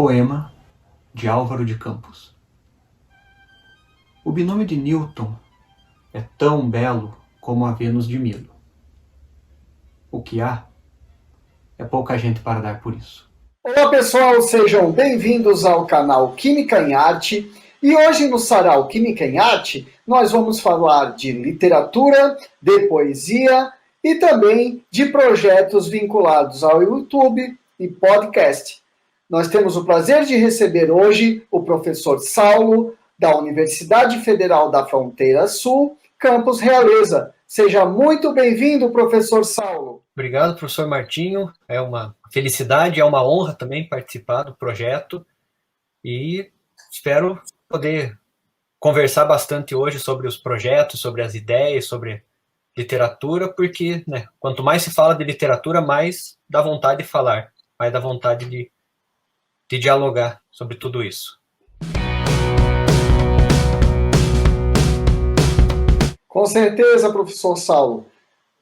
Poema de Álvaro de Campos. O binômio de Newton é tão belo como a Vênus de Milo. O que há é pouca gente para dar por isso. Olá pessoal, sejam bem-vindos ao canal Química em Arte. E hoje no Sarau Química em Arte nós vamos falar de literatura, de poesia e também de projetos vinculados ao YouTube e podcast. Nós temos o prazer de receber hoje o professor Saulo, da Universidade Federal da Fronteira Sul, Campus Realeza. Seja muito bem-vindo, professor Saulo. Obrigado, professor Martinho. É uma felicidade, é uma honra também participar do projeto e espero poder conversar bastante hoje sobre os projetos, sobre as ideias, sobre literatura, porque quanto mais se fala de literatura, mais dá vontade de falar, mais dá vontade de dialogar sobre tudo isso. Com certeza, professor Saulo.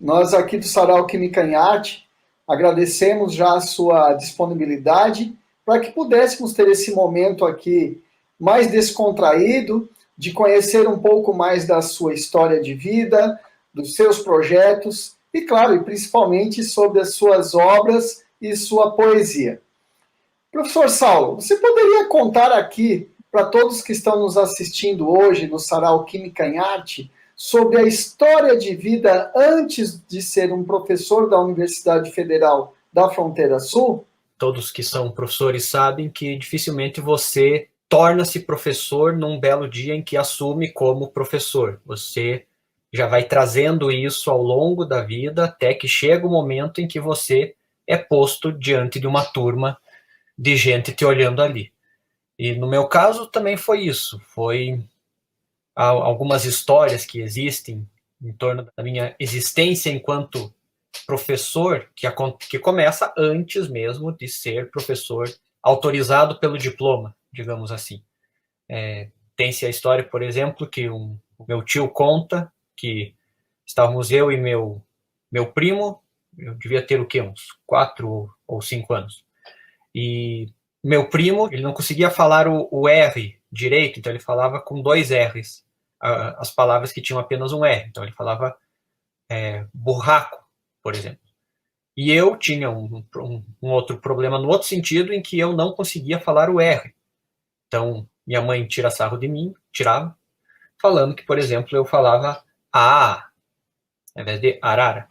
Nós aqui do Sarau Química em Arte agradecemos já a sua disponibilidade para que pudéssemos ter esse momento aqui mais descontraído, de conhecer um pouco mais da sua história de vida, dos seus projetos e, claro, e principalmente sobre as suas obras e sua poesia. Professor Saulo, você poderia contar aqui para todos que estão nos assistindo hoje no Sarau Química em Arte sobre a história de vida antes de ser um professor da Universidade Federal da Fronteira Sul? Todos que são professores sabem que dificilmente você torna-se professor num belo dia em que assume como professor. Você já vai trazendo isso ao longo da vida até que chega o momento em que você é posto diante de uma turma de gente te olhando ali. E no meu caso também foi isso. Foi algumas histórias que existem em torno da minha existência enquanto professor, que começa antes mesmo de ser professor autorizado pelo diploma, digamos assim. Tem-se a história, por exemplo, que o meu tio conta que estávamos eu e meu primo, eu devia ter o quê? Uns 4 ou 5 anos. E meu primo, ele não conseguia falar o R direito, então ele falava com 2 R's, as palavras que tinham apenas um R. Então ele falava burraco, por exemplo. E eu tinha um outro problema no outro sentido, em que eu não conseguia falar o R. Então minha mãe tira sarro de mim, tirava, falando que, por exemplo, eu falava a ao invés de arara.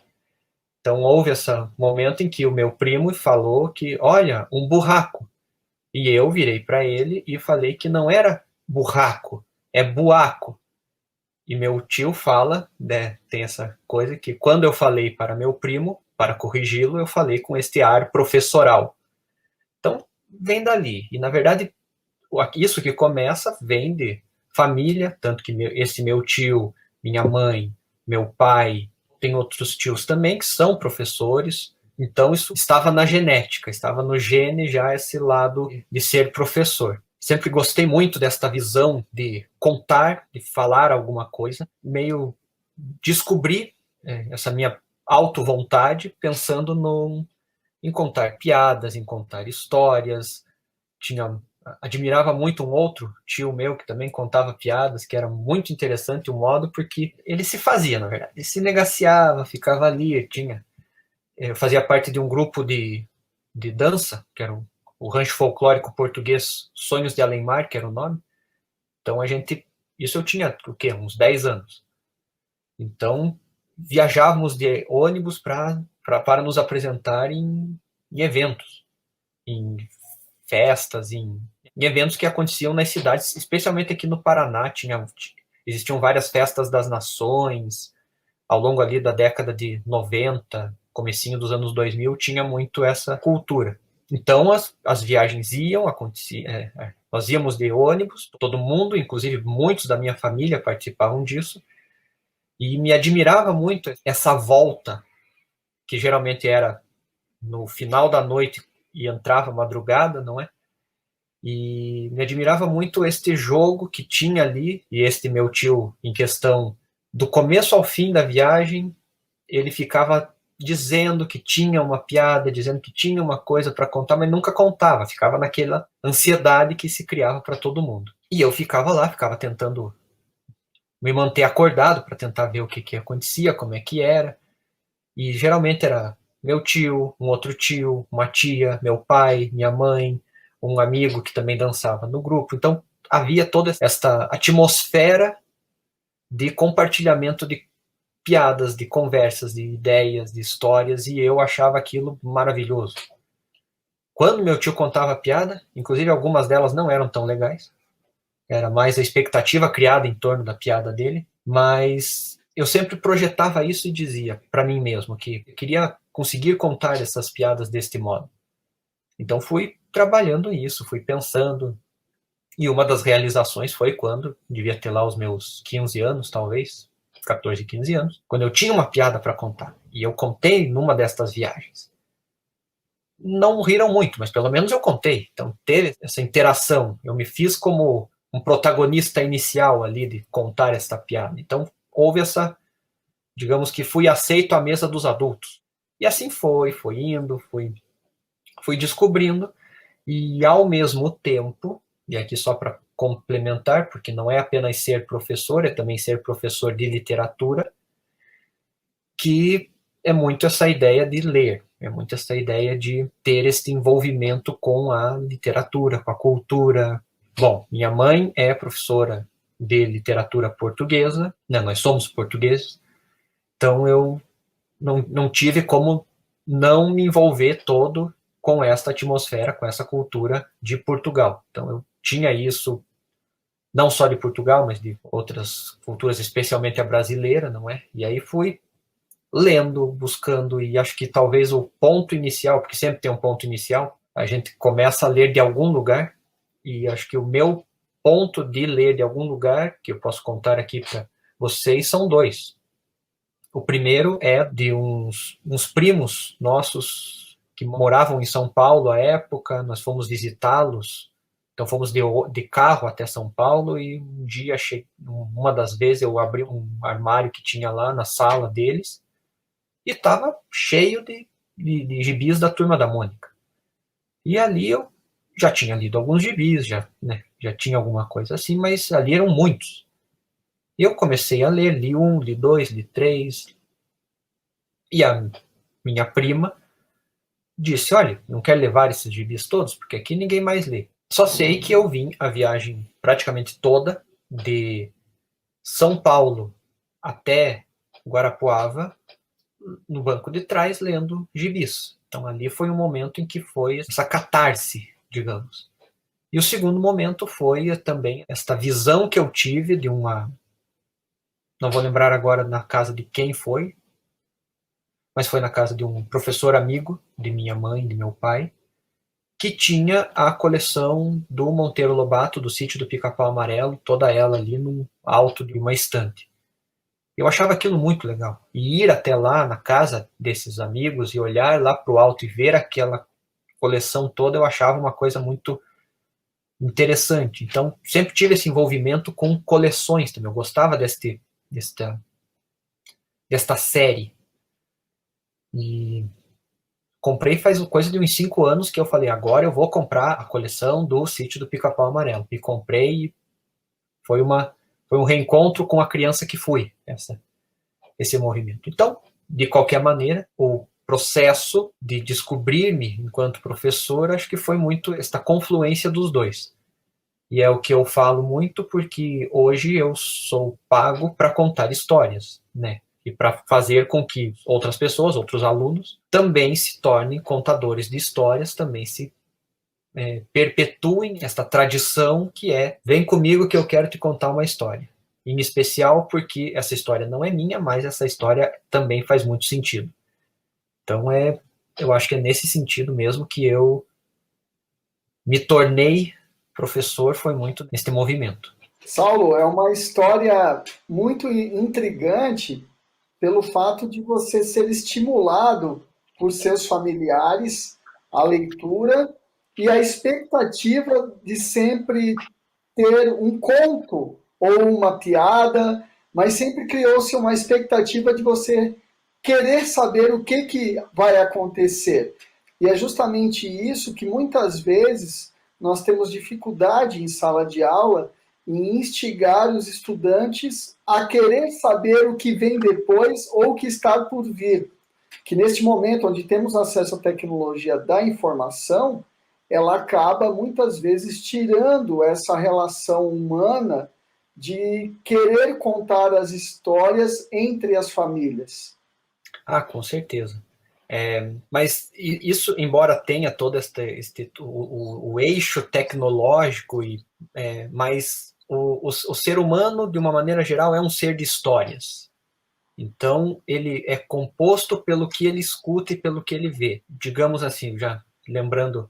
Então houve esse momento em que o meu primo falou que, olha, um burraco. E eu virei para ele e falei que não era burraco, é buaco. E meu tio fala, tem essa coisa que quando eu falei para meu primo, para corrigi-lo, eu falei com este ar professoral. Então, vem dali. E, na verdade, isso que começa vem de família, tanto que esse meu tio, minha mãe, meu pai, tem outros tios também que são professores. Então, isso estava na genética, estava no gene já esse lado de ser professor. Sempre gostei muito desta visão de contar, de falar alguma coisa, meio descobrir essa minha auto-vontade pensando em contar piadas, em contar histórias. Admirava muito um outro tio meu que também contava piadas, que era muito interessante o modo, porque ele se fazia, na verdade. Ele se negaciava, ficava ali, eu fazia parte de um grupo de dança, que era o Rancho Folclórico Português Sonhos de Além-Mar, que era o nome. Então isso eu tinha, o quê? Uns 10 anos. Então, viajávamos de ônibus para nos apresentar em eventos, em festas, em eventos que aconteciam nas cidades, especialmente aqui no Paraná. Existiam várias festas das nações, ao longo ali da década de 90, comecinho dos anos 2000, tinha muito essa cultura. Então, as viagens aconteciam, nós íamos de ônibus, todo mundo, inclusive muitos da minha família participavam disso, e me admirava muito essa volta, que geralmente era no final da noite e entrava madrugada, não é? E me admirava muito este jogo que tinha ali, e este meu tio em questão, do começo ao fim da viagem, ele ficava dizendo que tinha uma piada, dizendo que tinha uma coisa para contar, mas nunca contava, ficava naquela ansiedade que se criava para todo mundo. E eu ficava lá, ficava tentando me manter acordado para tentar ver o que acontecia, como é que era. E geralmente era meu tio, um outro tio, uma tia, meu pai, minha mãe, um amigo que também dançava no grupo. Então havia toda esta atmosfera de compartilhamento de piadas, de conversas, de ideias, de histórias, e eu achava aquilo maravilhoso. Quando meu tio contava piada, inclusive algumas delas não eram tão legais, era mais a expectativa criada em torno da piada dele, mas eu sempre projetava isso e dizia para mim mesmo que eu queria conseguir contar essas piadas deste modo. Então fui trabalhando isso, fui pensando, e uma das realizações foi quando, devia ter lá os meus 15 anos, talvez, 14, 15 anos, quando eu tinha uma piada para contar, e eu contei numa destas viagens. Não riram muito, mas pelo menos eu contei, então teve essa interação, eu me fiz como um protagonista inicial ali de contar esta piada, então houve essa, digamos que fui aceito à mesa dos adultos, e assim foi indo, fui descobrindo, e ao mesmo tempo, e aqui só para complementar, porque não é apenas ser professor, é também ser professor de literatura, que é muito essa ideia de ler, é muito essa ideia de ter este envolvimento com a literatura, com a cultura. Bom, minha mãe é professora de literatura portuguesa, né, nós somos portugueses, então eu não tive como não me envolver todo com esta atmosfera, com essa cultura de Portugal. Então eu tinha isso não só de Portugal, mas de outras culturas, especialmente a brasileira, não é? E aí fui lendo, buscando, e acho que talvez o ponto inicial, porque sempre tem um ponto inicial, a gente começa a ler de algum lugar, e acho que o meu ponto de ler de algum lugar, que eu posso contar aqui para vocês, são dois. O primeiro é de uns primos nossos que moravam em São Paulo à época, nós fomos visitá-los, então fomos de carro até São Paulo, e um dia, uma das vezes, eu abri um armário que tinha lá na sala deles, e estava cheio de gibis da Turma da Mônica. E ali eu já tinha lido alguns gibis, já tinha alguma coisa assim, mas ali eram muitos. E eu comecei a ler, li 1, li 2, li 3, e a minha prima disse, olha, não quer levar esses gibis todos, porque aqui ninguém mais lê. Só sei que eu vim a viagem praticamente toda de São Paulo até Guarapuava no banco de trás lendo gibis. Então ali foi um momento em que foi essa catarse, digamos. E o segundo momento foi também esta visão que eu tive de uma... Não vou lembrar agora na casa de quem foi, mas foi na casa de um professor amigo de minha mãe, de meu pai, que tinha a coleção do Monteiro Lobato, do Sítio do Pica-Pau Amarelo, toda ela ali no alto de uma estante. Eu achava aquilo muito legal. E ir até lá, na casa desses amigos, e olhar lá para o alto e ver aquela coleção toda, eu achava uma coisa muito interessante. Então, sempre tive esse envolvimento com coleções também. Eu gostava desta série. E comprei faz coisa de uns 5 anos que eu falei, agora eu vou comprar a coleção do Sítio do Pica-Pau Amarelo. E comprei, e foi um reencontro com a criança que fui, esse movimento. Então, de qualquer maneira, o processo de descobrir-me enquanto professor, acho que foi muito esta confluência dos dois. E é o que eu falo muito, porque hoje eu sou pago para contar histórias, né? E para fazer com que outras pessoas, outros alunos, também se tornem contadores de histórias, também se perpetuem esta tradição que é, vem comigo que eu quero te contar uma história. Em especial porque essa história não é minha, mas essa história também faz muito sentido. Então eu acho que é nesse sentido mesmo que eu me tornei professor, foi muito nesse movimento. Saulo, é uma história muito intrigante pelo fato de você ser estimulado por seus familiares à leitura e a expectativa de sempre ter um conto ou uma piada, mas sempre criou-se uma expectativa de você querer saber o que vai acontecer. E é justamente isso que muitas vezes nós temos dificuldade em sala de aula, em instigar os estudantes a querer saber o que vem depois ou o que está por vir. Que neste momento, onde temos acesso à tecnologia da informação, ela acaba muitas vezes tirando essa relação humana de querer contar as histórias entre as famílias. Ah, com certeza. Mas isso, embora tenha todo o eixo tecnológico, mas o ser humano, de uma maneira geral, é um ser de histórias. Então, ele é composto pelo que ele escuta e pelo que ele vê. Digamos assim, já lembrando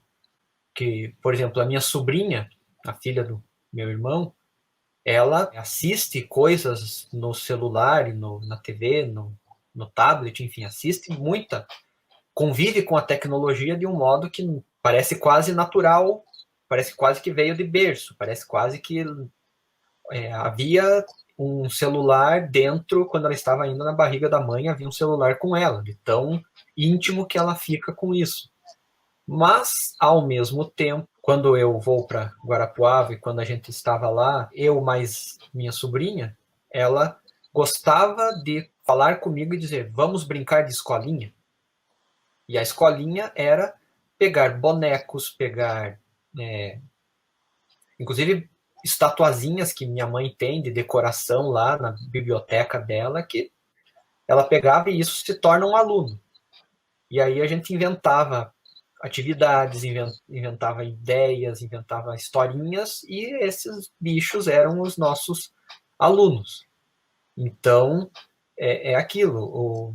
que, por exemplo, a minha sobrinha, a filha do meu irmão, ela assiste coisas no celular, na TV, no tablet, enfim, assiste muita, convive com a tecnologia de um modo que parece quase natural, parece quase que veio de berço, parece quase que havia um celular dentro, quando ela estava ainda na barriga da mãe, havia um celular com ela, de tão íntimo que ela fica com isso. Mas, ao mesmo tempo, quando eu vou para Guarapuava e quando a gente estava lá, eu mais minha sobrinha, ela gostava de falar comigo e dizer, vamos brincar de escolinha? E a escolinha era pegar bonecos, pegar, inclusive, estatuazinhas que minha mãe tem de decoração lá na biblioteca dela, que ela pegava e isso se torna um aluno. E aí a gente inventava atividades, inventava ideias, inventava historinhas, e esses bichos eram os nossos alunos. Então, é aquilo,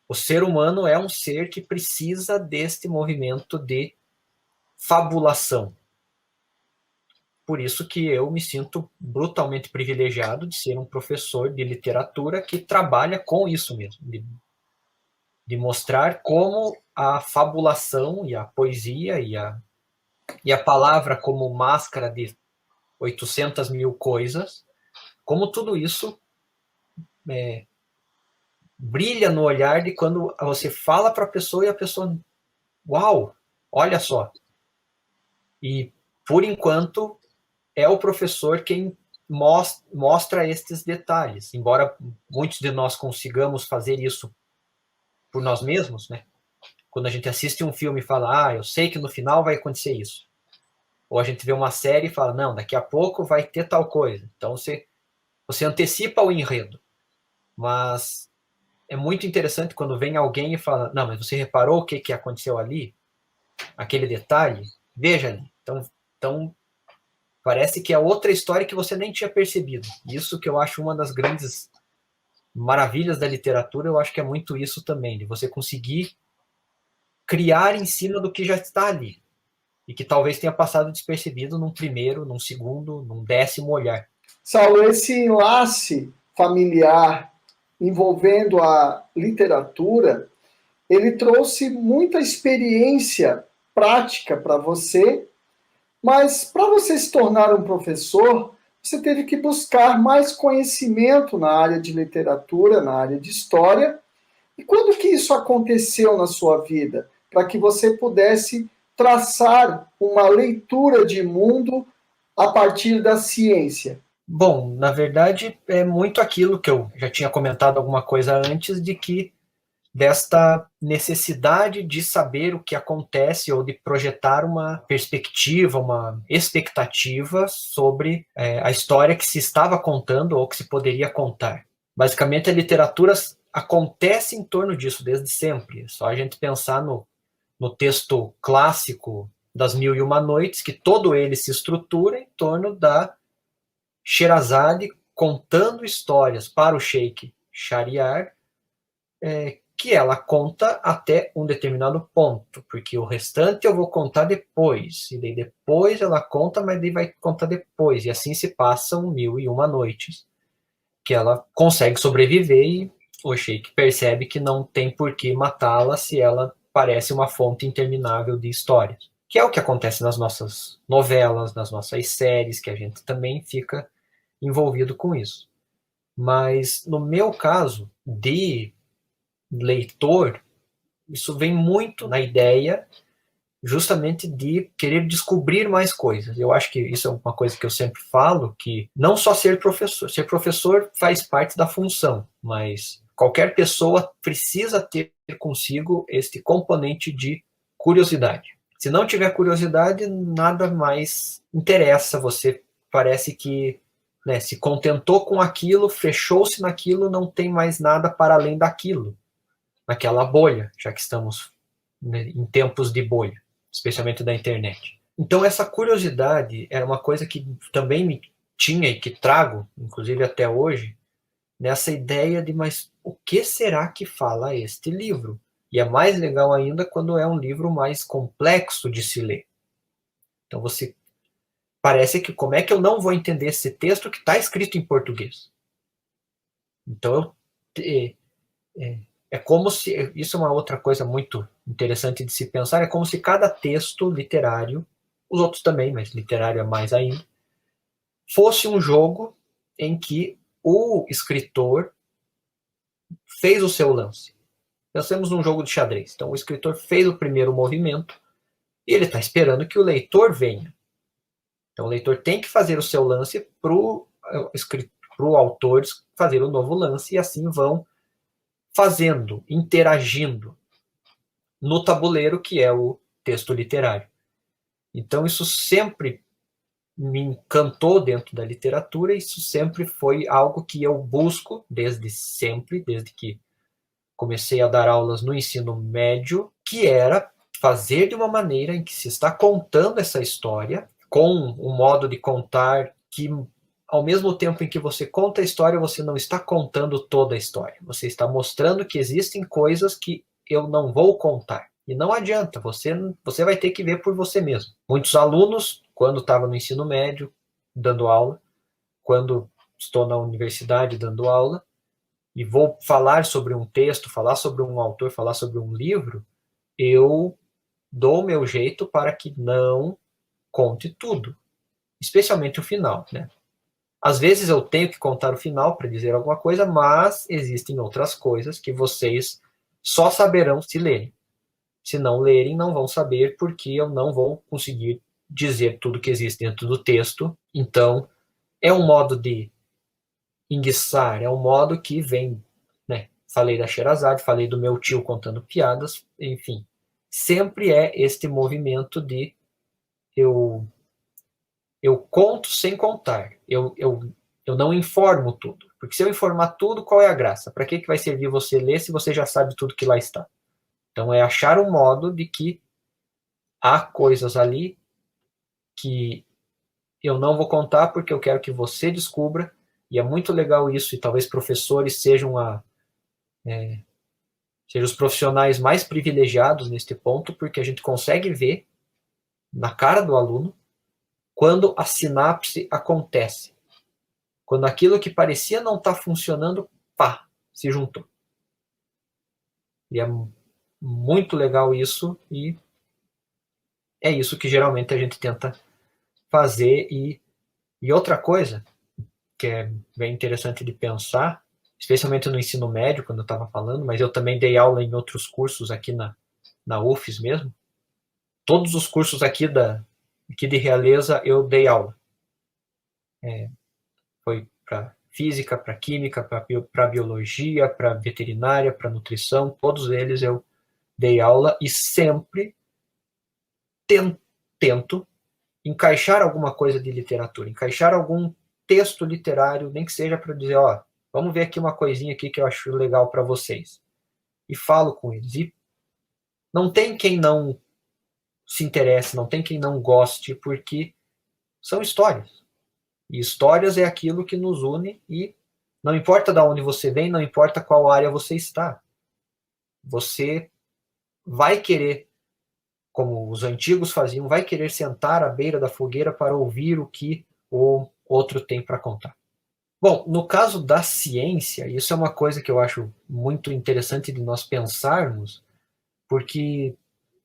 o ser humano é um ser que precisa deste movimento de fabulação. Por isso que eu me sinto brutalmente privilegiado de ser um professor de literatura que trabalha com isso mesmo, de mostrar como a fabulação e a poesia e a palavra como máscara de 800 mil coisas, como tudo isso brilha no olhar de quando você fala para a pessoa e a pessoa, uau, olha só. E, por enquanto, é o professor quem mostra estes detalhes. Embora muitos de nós consigamos fazer isso por nós mesmos, né? Quando a gente assiste um filme e fala, eu sei que no final vai acontecer isso. Ou a gente vê uma série e fala, não, daqui a pouco vai ter tal coisa. Então você antecipa o enredo. Mas é muito interessante quando vem alguém e fala, não, mas você reparou o que aconteceu ali? Aquele detalhe? Veja ali. Então parece que é outra história que você nem tinha percebido. Isso que eu acho uma das grandes maravilhas da literatura, eu acho que é muito isso também, de você conseguir criar em cima do que já está ali. E que talvez tenha passado despercebido num primeiro, num segundo, num 10º olhar. Saulo, esse enlace familiar envolvendo a literatura, ele trouxe muita experiência prática para você, mas para você se tornar um professor, você teve que buscar mais conhecimento na área de literatura, na área de história. E quando que isso aconteceu na sua vida? Para que você pudesse traçar uma leitura de mundo a partir da ciência. Bom, na verdade, é muito aquilo que eu já tinha comentado alguma coisa antes, de que desta necessidade de saber o que acontece ou de projetar uma perspectiva, uma expectativa sobre a história que se estava contando ou que se poderia contar. Basicamente, a literatura acontece em torno disso desde sempre. É só a gente pensar no texto clássico das Mil e Uma Noites, que todo ele se estrutura em torno da Sherazade contando histórias para o Sheik Shahriar, que ela conta até um determinado ponto, porque o restante eu vou contar depois, e daí depois ela conta, mas daí vai contar depois, e assim se passam 1001 noites, que ela consegue sobreviver e o Sheik percebe que não tem por que matá-la se ela parece uma fonte interminável de histórias, que é o que acontece nas nossas novelas, nas nossas séries, que a gente também fica envolvido com isso. Mas no meu caso, de leitor, isso vem muito na ideia justamente de querer descobrir mais coisas. Eu acho que isso é uma coisa que eu sempre falo, que não só ser professor faz parte da função, mas qualquer pessoa precisa ter consigo este componente de curiosidade. Se não tiver curiosidade, nada mais interessa. Você parece que, né, se contentou com aquilo, fechou-se naquilo, não tem mais nada para além daquilo, naquela bolha, já que estamos, né, em tempos de bolha, especialmente da internet. Então essa curiosidade era uma coisa que também me tinha e que trago, inclusive até hoje, nessa ideia de, mas o que será que fala este livro? E é mais legal ainda quando é um livro mais complexo de se ler. Então você parece que, como é que eu não vou entender esse texto que está escrito em português? Então é como se, isso é uma outra coisa muito interessante de se pensar, é como se cada texto literário, os outros também, mas literário é mais ainda, fosse um jogo em que o escritor fez o seu lance. Pensamos num jogo de xadrez. Então o escritor fez o primeiro movimento e ele está esperando que o leitor venha. Então o leitor tem que fazer o seu lance para o autor fazer o novo lance, e assim vão fazendo, interagindo no tabuleiro que é o texto literário. Então isso sempre me encantou dentro da literatura, isso sempre foi algo que eu busco desde sempre, desde que comecei a dar aulas no ensino médio, que era fazer de uma maneira em que se está contando essa história, com um modo de contar que, ao mesmo tempo em que você conta a história, você não está contando toda a história. Você está mostrando que existem coisas que eu não vou contar. E não adianta, você vai ter que ver por você mesmo. Muitos alunos, quando estava no ensino médio, dando aula, quando estou na universidade dando aula, e vou falar sobre um texto, falar sobre um autor, falar sobre um livro, eu dou o meu jeito para que não conte tudo, especialmente o final, né? Às vezes eu tenho que contar o final para dizer alguma coisa, mas existem outras coisas que vocês só saberão se lerem. Se não lerem, não vão saber, porque eu não vou conseguir dizer tudo que existe dentro do texto. Então, é um modo de enguiçar, é um modo que vem, né? Falei da Sherazade, falei do meu tio contando piadas, enfim. Sempre é este movimento de eu conto sem contar. Eu não informo tudo. Porque se eu informar tudo, qual é a graça? Para que vai servir você ler se você já sabe tudo que lá está? Então é achar um modo de que há coisas ali que eu não vou contar porque eu quero que você descubra, e é muito legal isso, e talvez professores sejam os profissionais mais privilegiados neste ponto, porque a gente consegue ver na cara do aluno quando a sinapse acontece. Quando aquilo que parecia não estar funcionando, pá, se juntou. E é muito legal isso, e é isso que geralmente a gente tenta fazer. E outra coisa que é bem interessante de pensar, especialmente no ensino médio, quando eu estava falando, mas eu também dei aula em outros cursos aqui na UFES mesmo. Todos os cursos aqui de Realeza eu dei aula. Foi para física, para química, para biologia, para veterinária, para nutrição, todos eles eu dei aula, e sempre tento encaixar alguma coisa de literatura, encaixar algum texto literário, nem que seja para dizer, ó, vamos ver aqui uma coisinha aqui que eu acho legal para vocês. E falo com eles. E não tem quem não se interesse, não tem quem não goste, porque são histórias. E histórias é aquilo que nos une, e não importa de onde você vem, não importa qual área você está. Você vai querer, como os antigos faziam, vai querer sentar à beira da fogueira para ouvir o que o outro tem para contar. Bom, no caso da ciência, isso é uma coisa que eu acho muito interessante de nós pensarmos, porque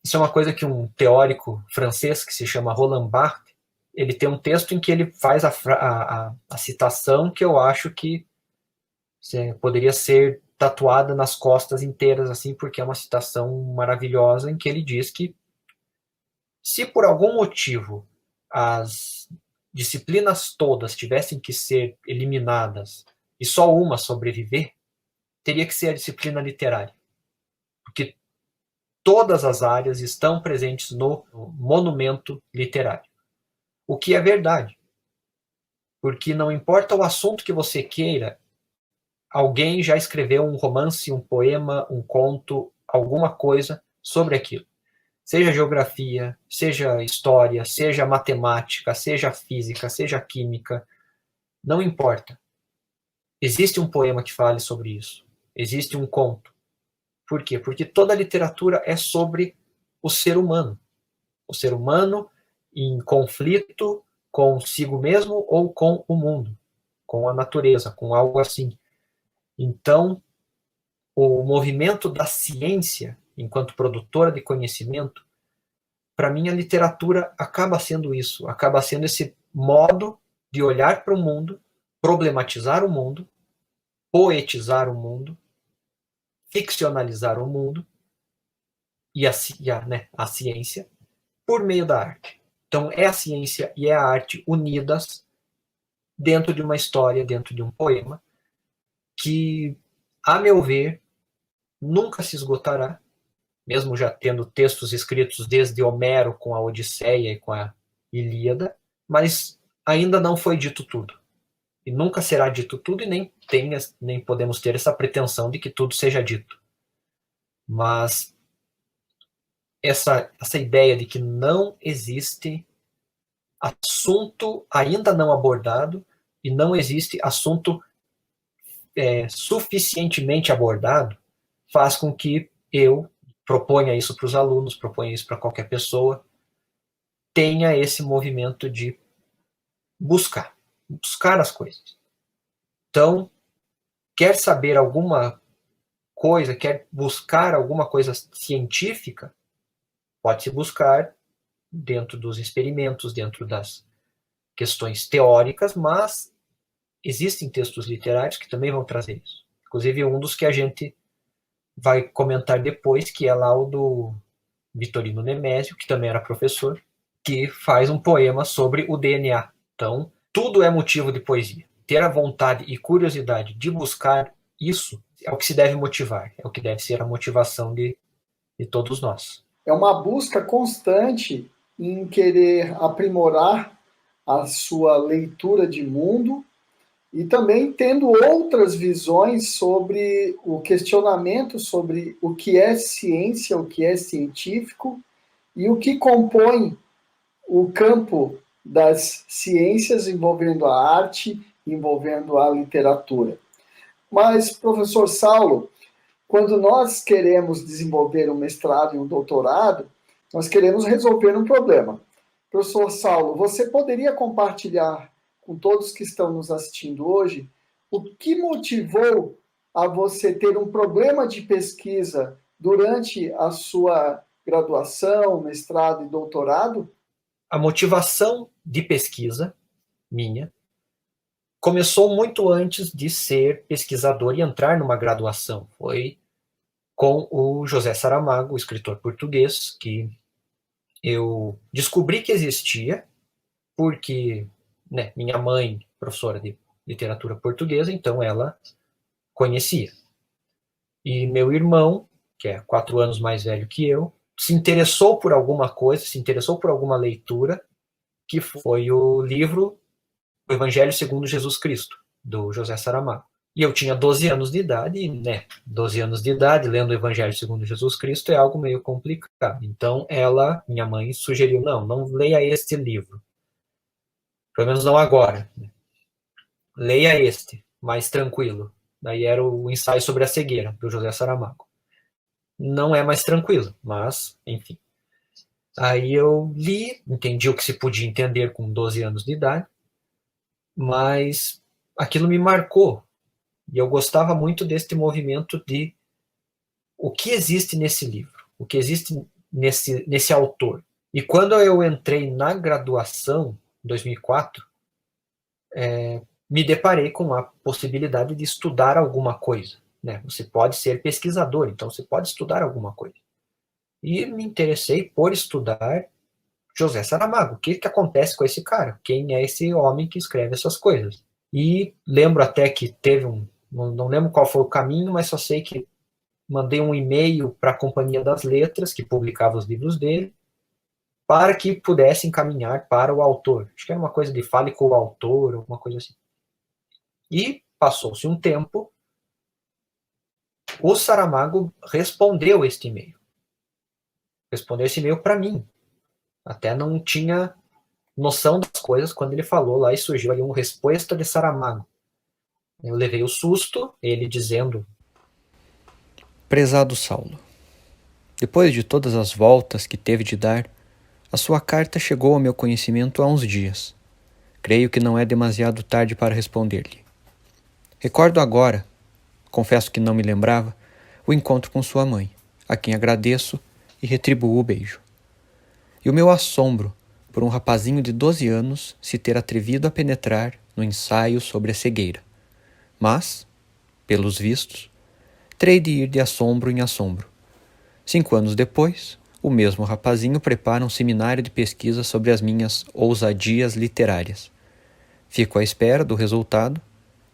isso é uma coisa que um teórico francês que se chama Roland Barthes, ele tem um texto em que ele faz a citação que eu acho que poderia ser tatuada nas costas inteiras, assim, porque é uma citação maravilhosa em que ele diz que se por algum motivo as disciplinas todas tivessem que ser eliminadas e só uma sobreviver, teria que ser a disciplina literária. Porque todas as áreas estão presentes no monumento literário. O que é verdade. Porque não importa o assunto que você queira, alguém já escreveu um romance, um poema, um conto, alguma coisa sobre aquilo. Seja geografia, seja história, seja matemática, seja física, seja química, não importa. Existe um poema que fale sobre isso. Existe um conto. Por quê? Porque toda literatura é sobre o ser humano. O ser humano em conflito consigo mesmo ou com o mundo, com a natureza, com algo assim. Então, o movimento da ciência, enquanto produtora de conhecimento, para mim a literatura acaba sendo isso, acaba sendo esse modo de olhar para o mundo, problematizar o mundo, poetizar o mundo, ficcionalizar o mundo e a ciência por meio da arte. Então é a ciência e é a arte unidas dentro de uma história, dentro de um poema, que, a meu ver, nunca se esgotará, mesmo já tendo textos escritos desde Homero com a Odisseia e com a Ilíada, mas ainda não foi dito tudo. E nunca será dito tudo e nem podemos ter essa pretensão de que tudo seja dito. Mas essa ideia de que não existe assunto ainda não abordado e não existe assunto suficientemente abordado faz com que eu proponha isso para os alunos, proponha isso para qualquer pessoa, tenha esse movimento de buscar as coisas. Então, quer saber alguma coisa, quer buscar alguma coisa científica, pode-se buscar dentro dos experimentos, dentro das questões teóricas, mas existem textos literários que também vão trazer isso. Inclusive um dos que a gente vai comentar depois, que é lá o do Vitorino Nemésio, que também era professor, que faz um poema sobre o DNA. Então, tudo é motivo de poesia. Ter a vontade e curiosidade de buscar isso é o que se deve motivar, é o que deve ser a motivação de todos nós. É uma busca constante em querer aprimorar a sua leitura de mundo e também tendo outras visões sobre o questionamento sobre o que é ciência, o que é científico e o que compõe o campo das ciências envolvendo a arte, envolvendo a literatura. Mas, professor Saulo, quando nós queremos desenvolver um mestrado e um doutorado, nós queremos resolver um problema. Professor Saulo, você poderia compartilhar com todos que estão nos assistindo hoje o que motivou a você ter um problema de pesquisa durante a sua graduação, mestrado e doutorado? A motivação de pesquisa minha começou muito antes de ser pesquisador e entrar numa graduação. Foi com o José Saramago, o escritor português, que eu descobri que existia, porque minha mãe, professora de literatura portuguesa, então ela conhecia. E meu irmão, que é 4 anos mais velho que eu, se interessou por alguma coisa, se interessou por alguma leitura, que foi o livro O Evangelho segundo Jesus Cristo, do José Saramago. E eu tinha 12 anos de idade, e 12 anos de idade, lendo o Evangelho segundo Jesus Cristo é algo meio complicado. Então minha mãe, sugeriu, não leia este livro. Pelo menos não agora. Leia este, mais tranquilo. Daí era o ensaio sobre a cegueira, do José Saramago. Não é mais tranquilo, mas, enfim. Aí eu li, entendi o que se podia entender com 12 anos de idade, mas aquilo me marcou. E eu gostava muito deste movimento de o que existe nesse livro, o que existe nesse autor. E quando eu entrei na graduação, em 2004, me deparei com a possibilidade de estudar alguma coisa. né? Você pode ser pesquisador, então você pode estudar alguma coisa. E me interessei por estudar José Saramago. O que acontece com esse cara? Quem é esse homem que escreve essas coisas? E lembro até que teve não lembro qual foi o caminho, mas só sei que mandei um e-mail para a Companhia das Letras, que publicava os livros dele, para que pudesse encaminhar para o autor. Acho que era uma coisa de fale com o autor, alguma coisa assim. E passou-se um tempo, o Saramago respondeu este e-mail. Respondeu esse e-mail para mim. Até não tinha noção das coisas quando ele falou lá e surgiu ali uma resposta de Saramago. Eu levei o susto, ele dizendo: Prezado Saulo, depois de todas as voltas que teve de dar, a sua carta chegou ao meu conhecimento há uns dias. Creio que não é demasiado tarde para responder-lhe. Recordo agora, confesso que não me lembrava, o encontro com sua mãe, a quem agradeço e retribuo o beijo. E o meu assombro por um rapazinho de 12 anos se ter atrevido a penetrar no ensaio sobre a cegueira. Mas, pelos vistos, terei de ir de assombro em assombro. 5 anos depois, o mesmo rapazinho prepara um seminário de pesquisa sobre as minhas ousadias literárias. Fico à espera do resultado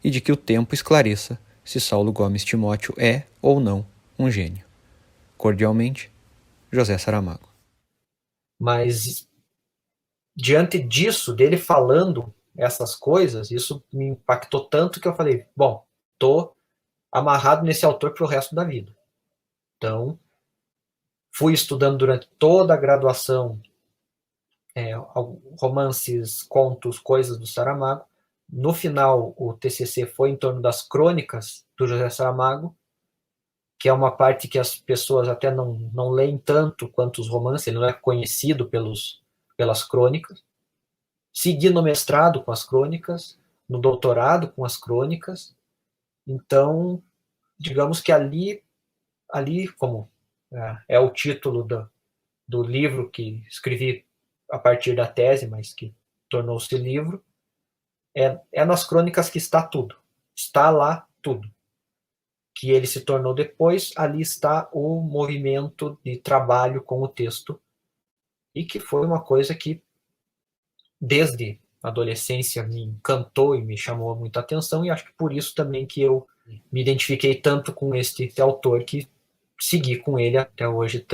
e de que o tempo esclareça se Saulo Gomes Timóteo é ou não um gênio. Cordialmente, José Saramago. Mas, diante disso, dele falando essas coisas, isso me impactou tanto que eu falei, bom, tô amarrado nesse autor pro resto da vida. Então, fui estudando durante toda a graduação romances, contos, coisas do Saramago. No final, o TCC foi em torno das crônicas do José Saramago, que é uma parte que as pessoas até não leem tanto quanto os romances, ele não é conhecido pelas crônicas. Segui no mestrado com as crônicas, no doutorado com as crônicas. Então, digamos que ali como é o título do livro que escrevi a partir da tese, mas que tornou-se livro, é nas crônicas que está tudo. Está lá tudo. Que ele se tornou depois, ali está o movimento de trabalho com o texto, e que foi uma coisa que, desde a adolescência, me encantou e me chamou muita atenção, e acho que por isso também que eu me identifiquei tanto com este autor, que segui com ele até hoje,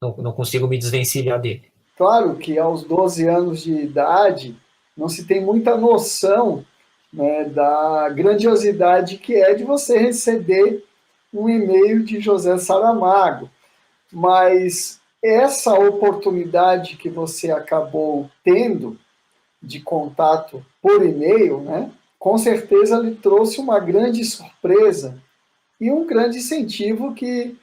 não consigo me desvencilhar dele. Claro que aos 12 anos de idade não se tem muita noção, né, da grandiosidade que é de você receber um e-mail de José Saramago. Mas essa oportunidade que você acabou tendo de contato por e-mail, né, com certeza lhe trouxe uma grande surpresa e um grande incentivo que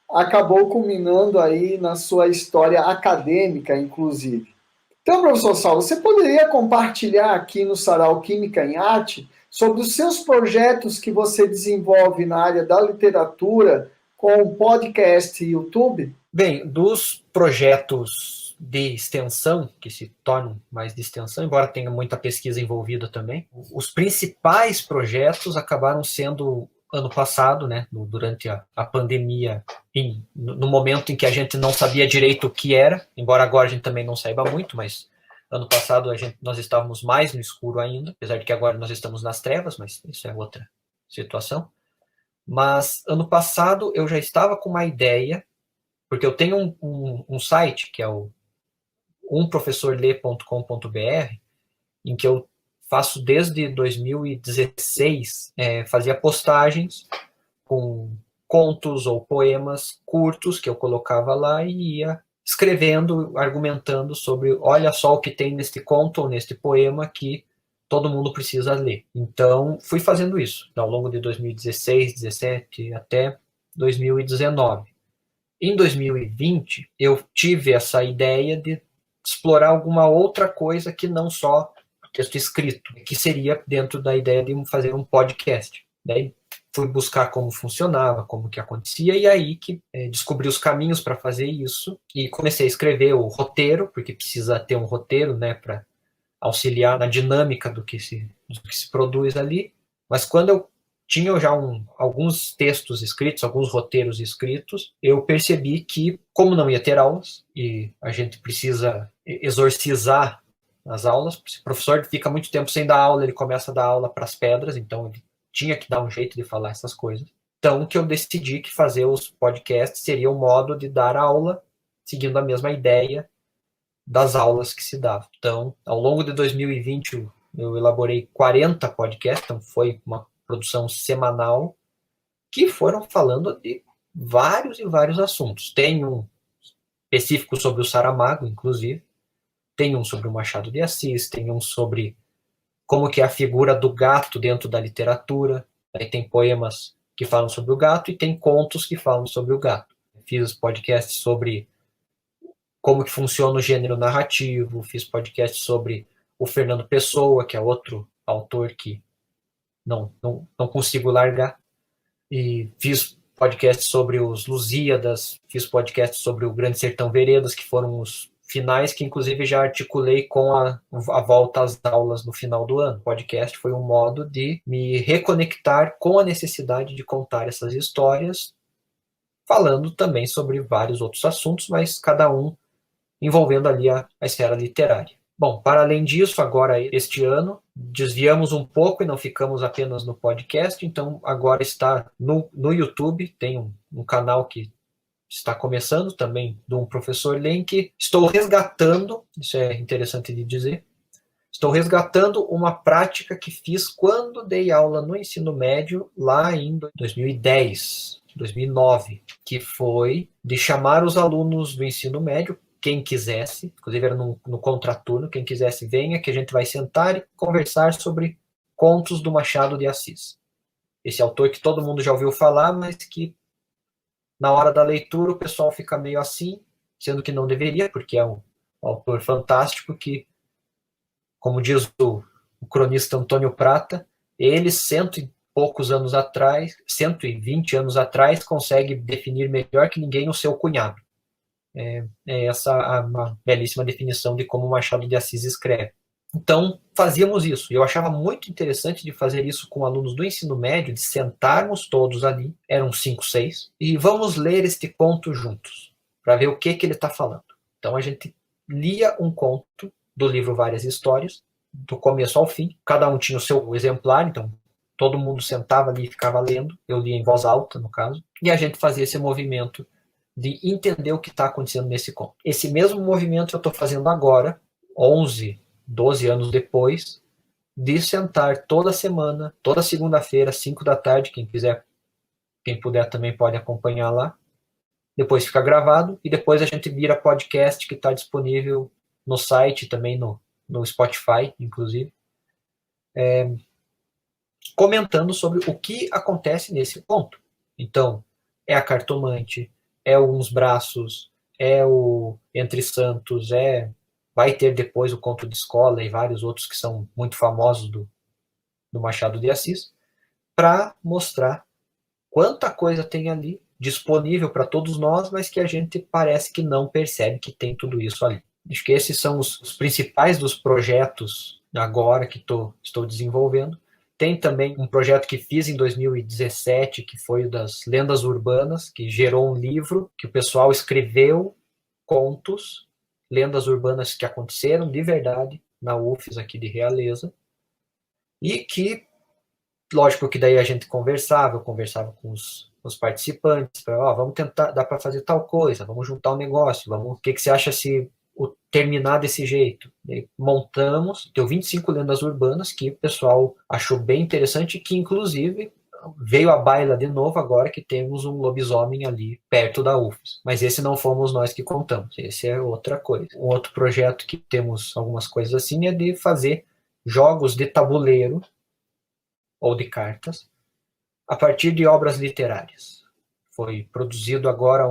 acabou culminando aí na sua história acadêmica, inclusive. Então, professor Saulo, você poderia compartilhar aqui no Sarau Química em Arte sobre os seus projetos que você desenvolve na área da literatura com podcast e YouTube? Bem, dos projetos de extensão, que se tornam mais de extensão, embora tenha muita pesquisa envolvida também, os principais projetos acabaram sendo ano passado, né, durante a pandemia, no momento em que a gente não sabia direito o que era, embora agora a gente também não saiba muito, mas ano passado nós estávamos mais no escuro ainda, apesar de que agora nós estamos nas trevas, mas isso é outra situação. Mas ano passado eu já estava com uma ideia, porque eu tenho um site, que é o umprofessorlê.com.br, em que eu faço desde 2016, fazia postagens com contos ou poemas curtos que eu colocava lá e ia escrevendo, argumentando sobre, olha só o que tem neste conto ou neste poema que todo mundo precisa ler. Então, fui fazendo isso ao longo de 2016, 2017 até 2019. Em 2020, eu tive essa ideia de explorar alguma outra coisa que não só texto escrito, que seria dentro da ideia de fazer um podcast. Daí fui buscar como funcionava, como que acontecia, e aí que descobri os caminhos para fazer isso, e comecei a escrever o roteiro, porque precisa ter um roteiro, né, para auxiliar na dinâmica do que se produz ali. Mas quando eu tinha já alguns textos escritos, alguns roteiros escritos, eu percebi que, como não ia ter aulas, e a gente precisa exorcizar as aulas, se o professor fica muito tempo sem dar aula, ele começa a dar aula para as pedras, então ele tinha que dar um jeito de falar essas coisas. Então, que eu decidi que fazer os podcasts seria um modo de dar aula, seguindo a mesma ideia das aulas que se davam. Então, ao longo de 2020, eu elaborei 40 podcasts, então foi uma produção semanal, que foram falando de vários e vários assuntos. Tem um específico sobre o Saramago, inclusive, tem um sobre o Machado de Assis, tem um sobre como que é a figura do gato dentro da literatura, aí tem poemas que falam sobre o gato e tem contos que falam sobre o gato. Fiz podcasts sobre como que funciona o gênero narrativo, fiz podcast sobre o Fernando Pessoa, que é outro autor que não consigo largar, e fiz podcast sobre os Lusíadas, fiz podcast sobre o Grande Sertão Veredas, que foram os finais que inclusive já articulei com a volta às aulas no final do ano. O podcast foi um modo de me reconectar com a necessidade de contar essas histórias, falando também sobre vários outros assuntos, mas cada um envolvendo ali a esfera literária. Bom, para além disso, agora este ano, desviamos um pouco e não ficamos apenas no podcast, então agora está no YouTube, tem um canal que está começando também, de um professor Lenk. Estou resgatando, isso é interessante de dizer, estou resgatando uma prática que fiz quando dei aula no ensino médio, lá em 2010, 2009, que foi de chamar os alunos do ensino médio, quem quisesse, inclusive era no contraturno, quem quisesse venha, que a gente vai sentar e conversar sobre contos do Machado de Assis. Esse autor que todo mundo já ouviu falar, mas que na hora da leitura o pessoal fica meio assim, sendo que não deveria, porque é um autor fantástico que, como diz o cronista Antônio Prata, ele, 100 e poucos anos atrás, 120 anos atrás, consegue definir melhor que ninguém o seu cunhado. Essa uma belíssima definição de como Machado de Assis escreve. Então, fazíamos isso. E eu achava muito interessante de fazer isso com alunos do ensino médio, de sentarmos todos ali, eram 5, 6, e vamos ler este conto juntos, para ver o que ele está falando. Então, a gente lia um conto do livro Várias Histórias, do começo ao fim. Cada um tinha o seu exemplar, então todo mundo sentava ali e ficava lendo. Eu lia em voz alta, no caso. E a gente fazia esse movimento de entender o que está acontecendo nesse conto. Esse mesmo movimento eu estou fazendo agora, 11, 12 anos depois, de sentar toda semana, toda segunda-feira, 5 da tarde, quem quiser, quem puder também pode acompanhar lá. Depois fica gravado e depois a gente vira podcast que está disponível no site, também no Spotify, inclusive, comentando sobre o que acontece nesse conto. Então, é a cartomante, é Uns Braços, é o Entre Santos, vai ter depois o Conto de Escola e vários outros que são muito famosos do Machado de Assis, para mostrar quanta coisa tem ali disponível para todos nós, mas que a gente parece que não percebe que tem tudo isso ali. Acho que esses são os principais dos projetos agora que estou desenvolvendo. Tem também um projeto que fiz em 2017, que foi o das lendas urbanas, que gerou um livro que o pessoal escreveu contos, lendas urbanas que aconteceram de verdade na UFES aqui de Realeza, e que, lógico que daí a gente conversava, eu conversava com os participantes, vamos tentar, dá para fazer tal coisa, vamos juntar um negócio, o que você acha se terminar desse jeito? E montamos, deu 25 lendas urbanas que o pessoal achou bem interessante, que inclusive veio à baila de novo agora que temos um lobisomem ali perto da UFES. Mas esse não fomos nós que contamos, esse é outra coisa. Um outro projeto que temos algumas coisas assim é de fazer jogos de tabuleiro ou de cartas a partir de obras literárias. Foi produzido agora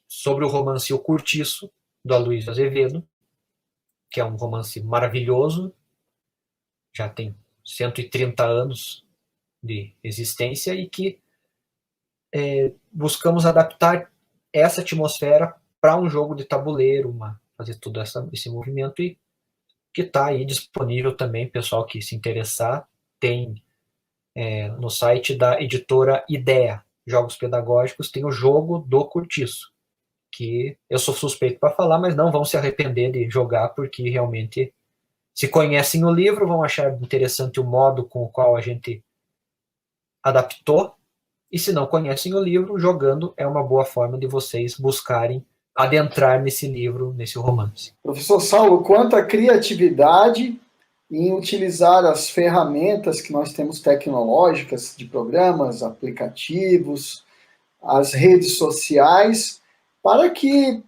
sobre o romance O Curtiço, do Aloysio Azevedo, que é um romance maravilhoso, já tem 130 anos de existência, e que buscamos adaptar essa atmosfera para um jogo de tabuleiro, fazer todo esse movimento, e que está aí disponível também, pessoal que se interessar, tem no site da editora Idea, Jogos Pedagógicos, tem o Jogo do Curtiço, que eu sou suspeito para falar, mas não vão se arrepender de jogar, porque realmente, se conhecem o livro, vão achar interessante o modo com o qual a gente adaptou, e se não conhecem o livro, jogando é uma boa forma de vocês buscarem adentrar nesse livro, nesse romance. Professor Saulo, quanto à criatividade em utilizar as ferramentas que nós temos tecnológicas, de programas, aplicativos, as redes sociais, para que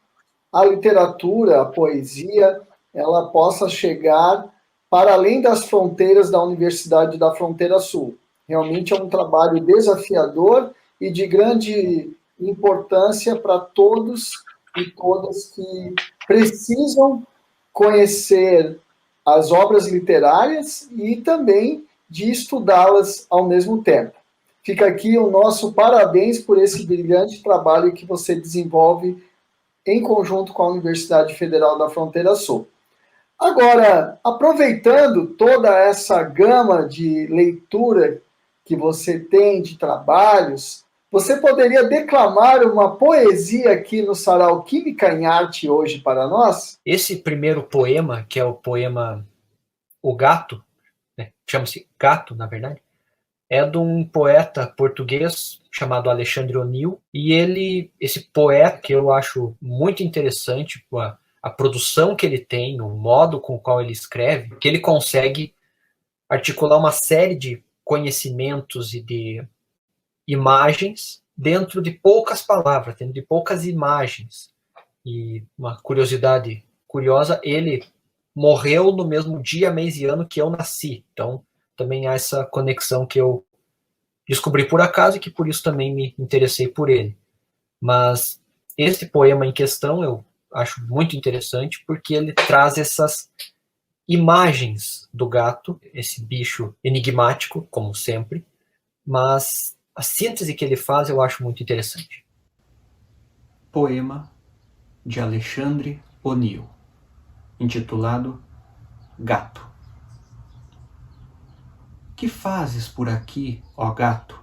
a literatura, a poesia, ela possa chegar para além das fronteiras da Universidade da Fronteira Sul. Realmente é um trabalho desafiador e de grande importância para todos e todas que precisam conhecer as obras literárias e também de estudá-las ao mesmo tempo. Fica aqui o nosso parabéns por esse brilhante trabalho que você desenvolve em conjunto com a Universidade Federal da Fronteira Sul. Agora, aproveitando toda essa gama de leitura que você tem de trabalhos, você poderia declamar uma poesia aqui no Sarau Química em Arte hoje para nós? Esse primeiro poema, que é o poema O Gato, né, chama-se Gato, na verdade, é de um poeta português chamado Alexandre O'Neill, e esse poeta, que eu acho muito interessante, a produção que ele tem, o modo com o qual ele escreve, que ele consegue articular uma série de conhecimentos e de imagens dentro de poucas palavras, dentro de poucas imagens. E uma curiosidade curiosa, ele morreu no mesmo dia, mês e ano que eu nasci. Então, também há essa conexão que eu descobri por acaso e que por isso também me interessei por ele. Mas esse poema em questão eu acho muito interessante porque ele traz essas imagens do gato, esse bicho enigmático, como sempre, mas a síntese que ele faz eu acho muito interessante. Poema de Alexandre O'Neill, intitulado Gato. Que fazes por aqui, ó gato?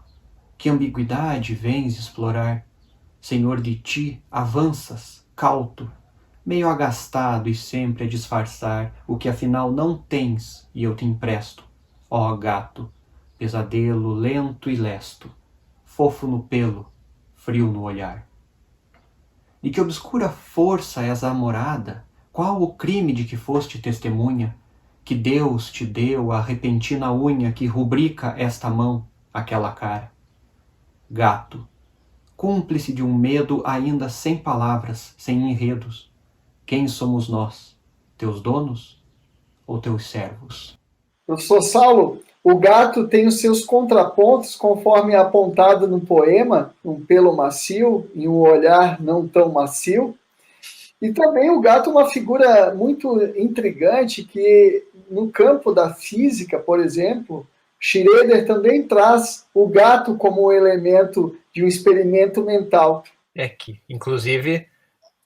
Que ambiguidade vens explorar? Senhor de ti, avanças, cauto, meio agastado e sempre a disfarçar o que afinal não tens e eu te empresto. Ó gato, pesadelo lento e lesto, fofo no pelo, frio no olhar. De que obscura força és a morada? Qual o crime de que foste testemunha? Que Deus te deu a repentina unha que rubrica esta mão, aquela cara. Gato, cúmplice de um medo ainda sem palavras, sem enredos. Quem somos nós? Teus donos ou teus servos? Professor Saulo, o gato tem os seus contrapontos, conforme apontado no poema, um pelo macio e um olhar não tão macio. E também o gato é uma figura muito intrigante que, no campo da física, por exemplo, Schroeder também traz o gato como um elemento de um experimento mental. É que, inclusive,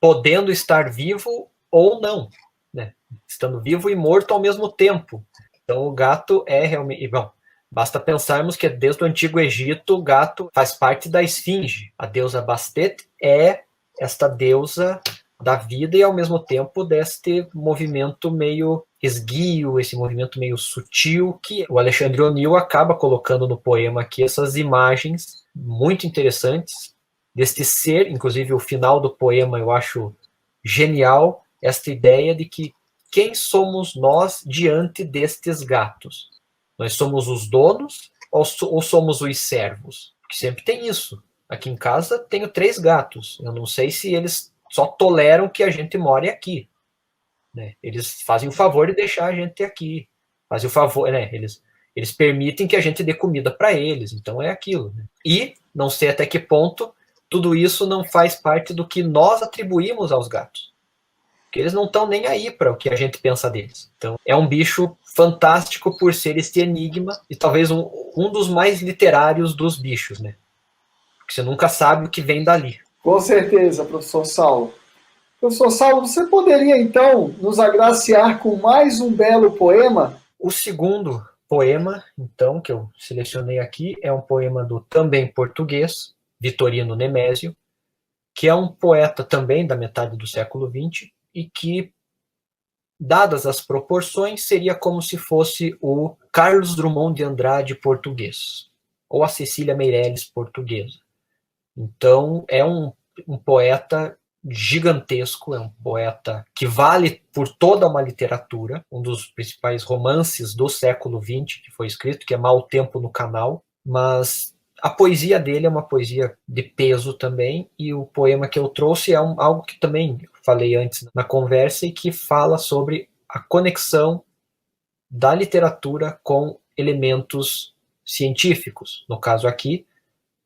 podendo estar vivo ou não, né? Estando vivo e morto ao mesmo tempo. Então o gato é realmente... Bom, basta pensarmos que desde o Antigo Egito o gato faz parte da esfinge. A deusa Bastet é esta deusa da vida e ao mesmo tempo deste movimento meio esguio, esse movimento meio sutil que o Alexandre O'Neill acaba colocando no poema aqui, essas imagens muito interessantes deste ser, inclusive o final do poema eu acho genial, esta ideia de que quem somos nós diante destes gatos? Nós somos os donos ou somos os servos? Porque sempre tem isso. Aqui em casa tenho 3 gatos, eu não sei se eles só toleram que a gente more aqui, né? Eles fazem o favor de deixar a gente aqui, fazem o favor, né? Eles permitem que a gente dê comida para eles, então é aquilo, né? E não sei até que ponto tudo isso não faz parte do que nós atribuímos aos gatos, porque eles não estão nem aí para o que a gente pensa deles. Então é um bicho fantástico por ser este enigma e talvez um dos mais literários dos bichos, né? Porque você nunca sabe o que vem dali. Com certeza, professor Saulo. Professor Saulo, você poderia, então, nos agraciar com mais um belo poema? O segundo poema, então, que eu selecionei aqui, é um poema do também português, Vitorino Nemésio, que é um poeta também da metade do século XX e que, dadas as proporções, seria como se fosse o Carlos Drummond de Andrade português, ou a Cecília Meirelles portuguesa. Então, é um poeta gigantesco, é um poeta que vale por toda uma literatura, um dos principais romances do século XX que foi escrito, que é Mau Tempo no Canal, mas a poesia dele é uma poesia de peso também, e o poema que eu trouxe é algo que também falei antes na conversa e que fala sobre a conexão da literatura com elementos científicos, no caso aqui,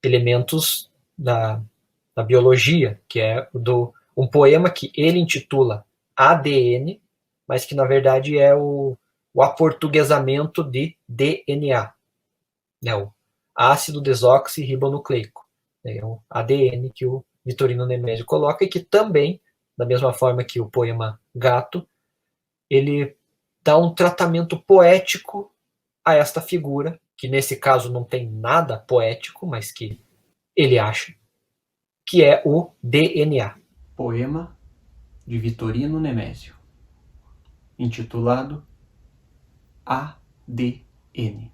elementos da biologia, que é um poema que ele intitula ADN, mas que na verdade é o aportuguesamento de DNA, né, o ácido desoxirribonucleico, é o ADN que o Vitorino Nemésio coloca, e que também, da mesma forma que o poema Gato, ele dá um tratamento poético a esta figura, que nesse caso não tem nada poético, mas que ele acha, que é o DNA. Poema de Vitorino Nemésio, intitulado ADN.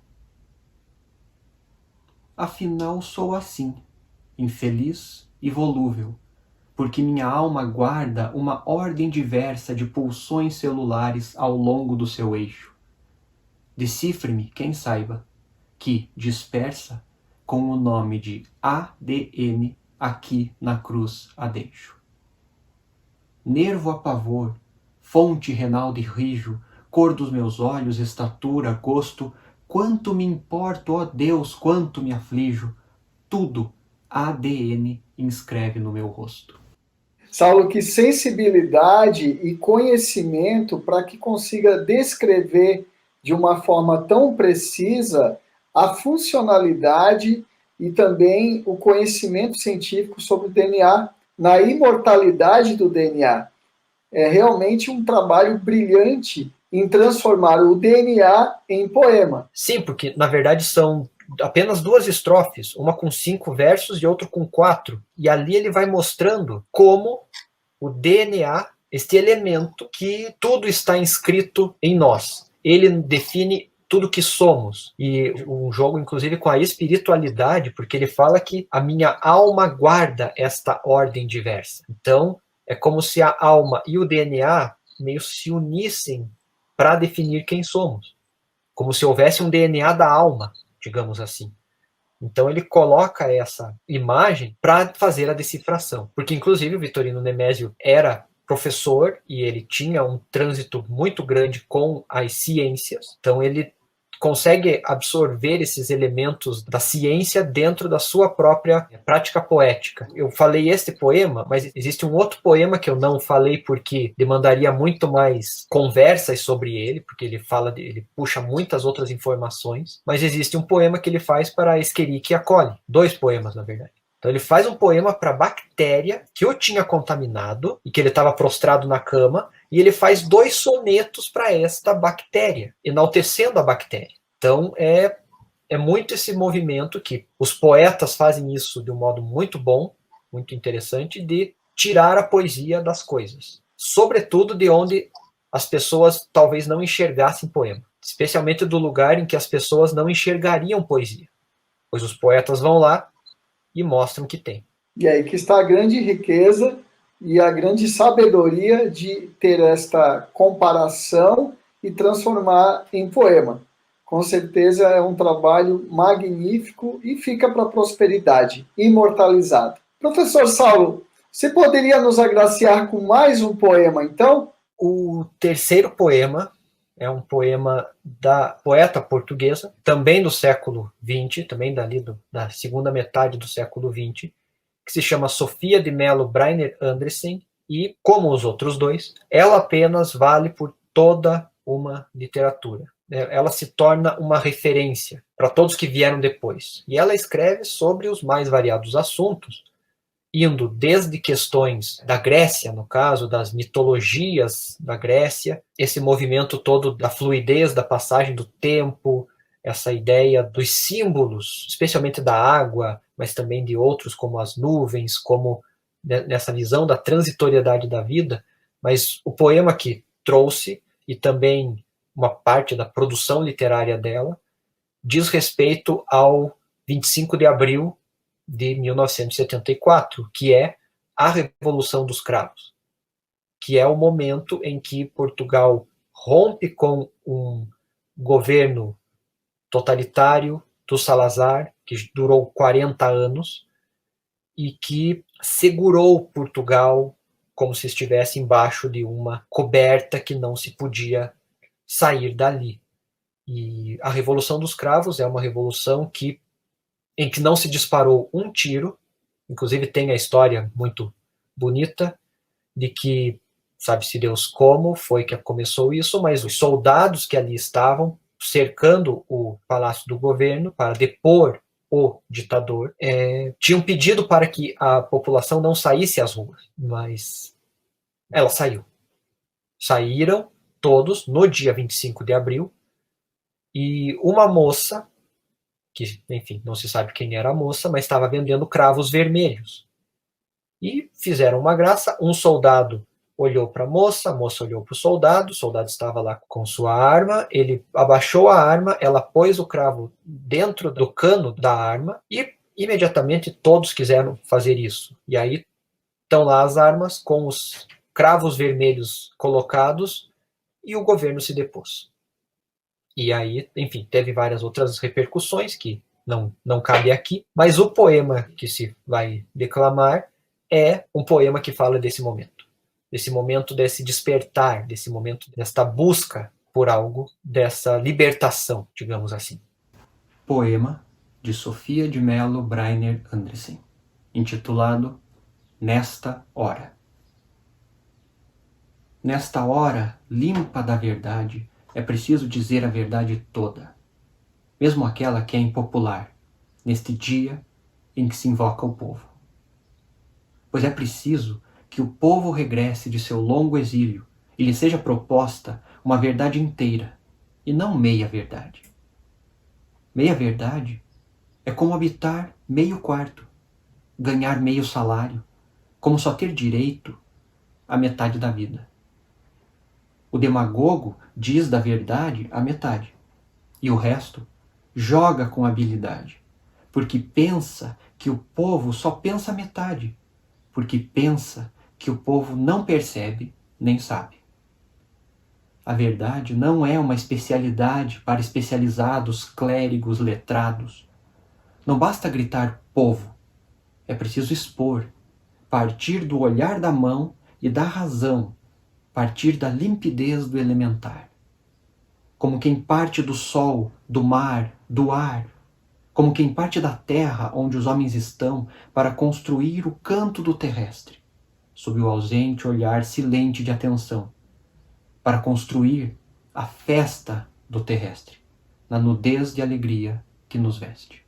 Afinal sou assim, infeliz e volúvel, porque minha alma guarda uma ordem diversa de pulsões celulares ao longo do seu eixo. Decifre-me quem saiba, que dispersa com o nome de ADN aqui na cruz a deixo. Nervo a pavor, fonte renal de rijo, cor dos meus olhos, estatura, gosto, quanto me importo, ó Deus, quanto me aflijo, tudo ADN inscreve no meu rosto. Saulo, que sensibilidade e conhecimento para que consiga descrever de uma forma tão precisa a funcionalidade e também o conhecimento científico sobre o DNA, na imortalidade do DNA. É realmente um trabalho brilhante em transformar o DNA em poema. Sim, porque na verdade são apenas 2 estrofes, uma com 5 versos e outra com 4, e ali ele vai mostrando como o DNA, este elemento que tudo está inscrito em nós, ele define tudo que somos, e um jogo inclusive com a espiritualidade, porque ele fala que a minha alma guarda esta ordem diversa. Então é como se a alma e o DNA meio se unissem para definir quem somos, como se houvesse um DNA da alma, digamos assim. Então ele coloca essa imagem para fazer a decifração, porque inclusive o Vitorino Nemésio era professor e ele tinha um trânsito muito grande com as ciências, então ele consegue absorver esses elementos da ciência dentro da sua própria prática poética. Eu falei este poema, mas existe um outro poema que eu não falei porque demandaria muito mais conversas sobre ele, porque ele puxa muitas outras informações, mas existe um poema que ele faz para a Escherichia coli, 2 poemas, na verdade. Então ele faz um poema para a bactéria que o tinha contaminado e que ele estava prostrado na cama, e ele faz 2 sonetos para esta bactéria, enaltecendo a bactéria. Então é muito esse movimento que os poetas fazem isso de um modo muito bom, muito interessante, de tirar a poesia das coisas. Sobretudo de onde as pessoas talvez não enxergassem poema. Especialmente do lugar em que as pessoas não enxergariam poesia. Pois os poetas vão lá e mostram que tem. E aí que está a grande riqueza e a grande sabedoria de ter esta comparação e transformar em poema. Com certeza é um trabalho magnífico e fica para a prosperidade, imortalizado. Professor Saulo, você poderia nos agraciar com mais um poema, então? O terceiro poema é um poema da poeta portuguesa, também do século XX, também dali da segunda metade do século XX, que se chama Sofia de Mello Breiner Andressen, e, como os outros 2, ela apenas vale por toda uma literatura. Ela se torna uma referência para todos que vieram depois. E ela escreve sobre os mais variados assuntos, indo desde questões da Grécia, no caso, das mitologias da Grécia, esse movimento todo da fluidez da passagem do tempo, essa ideia dos símbolos, especialmente da água, mas também de outros, como as nuvens, como nessa visão da transitoriedade da vida. Mas o poema que trouxe, e também uma parte da produção literária dela, diz respeito ao 25 de abril de 1974, que é a Revolução dos Cravos, que é o momento em que Portugal rompe com um governo totalitário do Salazar, que durou 40 anos, e que segurou Portugal como se estivesse embaixo de uma coberta que não se podia sair dali. E a Revolução dos Cravos é uma revolução em que não se disparou um tiro, inclusive tem a história muito bonita de que, sabe-se Deus como foi que começou isso, mas os soldados que ali estavam cercando o palácio do governo para depor o ditador, tinham pedido para que a população não saísse às ruas, mas ela saiu. Saíram todos no dia 25 de abril, e uma moça, que, enfim, não se sabe quem era a moça, mas estava vendendo cravos vermelhos. E fizeram uma graça, um soldado olhou para a moça olhou para o soldado estava lá com sua arma, ele abaixou a arma, ela pôs o cravo dentro do cano da arma e imediatamente todos quiseram fazer isso. E aí estão lá as armas com os cravos vermelhos colocados e o governo se depôs. E aí, enfim, teve várias outras repercussões que não cabe aqui, mas o poema que se vai declamar é um poema que fala desse momento desse despertar, desse momento desta busca por algo, dessa libertação, digamos assim. Poema de Sofia de Mello Breiner Andressen, intitulado Nesta Hora. Nesta hora limpa da verdade, é preciso dizer a verdade toda, mesmo aquela que é impopular, neste dia em que se invoca o povo. Pois é preciso que o povo regresse de seu longo exílio e lhe seja proposta uma verdade inteira, e não meia verdade. Meia verdade é como habitar meio quarto, ganhar meio salário, como só ter direito à metade da vida. O demagogo diz da verdade a metade, e o resto joga com habilidade, porque pensa que o povo só pensa a metade, porque pensa que o povo não percebe nem sabe. A verdade não é uma especialidade para especializados, clérigos, letrados. Não basta gritar povo, é preciso expor, partir do olhar da mão e da razão, partir da limpidez do elementar. Como quem parte do sol, do mar, do ar, como quem parte da terra onde os homens estão para construir o canto do terrestre, sob o ausente olhar silente de atenção, para construir a festa do terrestre, na nudez de alegria que nos veste.